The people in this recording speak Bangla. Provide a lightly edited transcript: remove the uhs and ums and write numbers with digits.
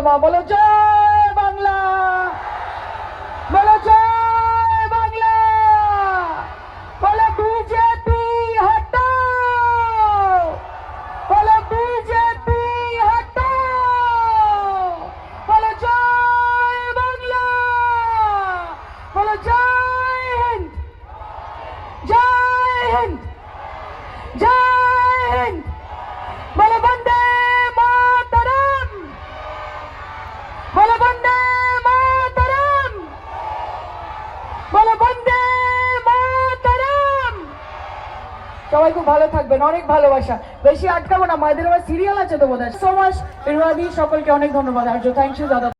মা, বলো জয় বাংলা, বলো জয় বাংলা, বলো বিজেপি হটাও, বলো বিজেপি হটাও, বলো জয় বাংলা, বলো জয় হিন্দ, জয় হিন্দ, জয় হিন্দ, বলো বন্দে মাতরম, বলো বন্দে মাতরম, বলো বন্দে মাতরম। সবাই খুব ভালো থাকবেন, অনেক ভালোবাসা, বেশি আটকাবো না, মায়েদের আবার সিরিয়াল আছে তো বোধহয়। সো মাচ, সকলকে অনেক ধন্যবাদ। আর থ্যাংক ইউ দাদা।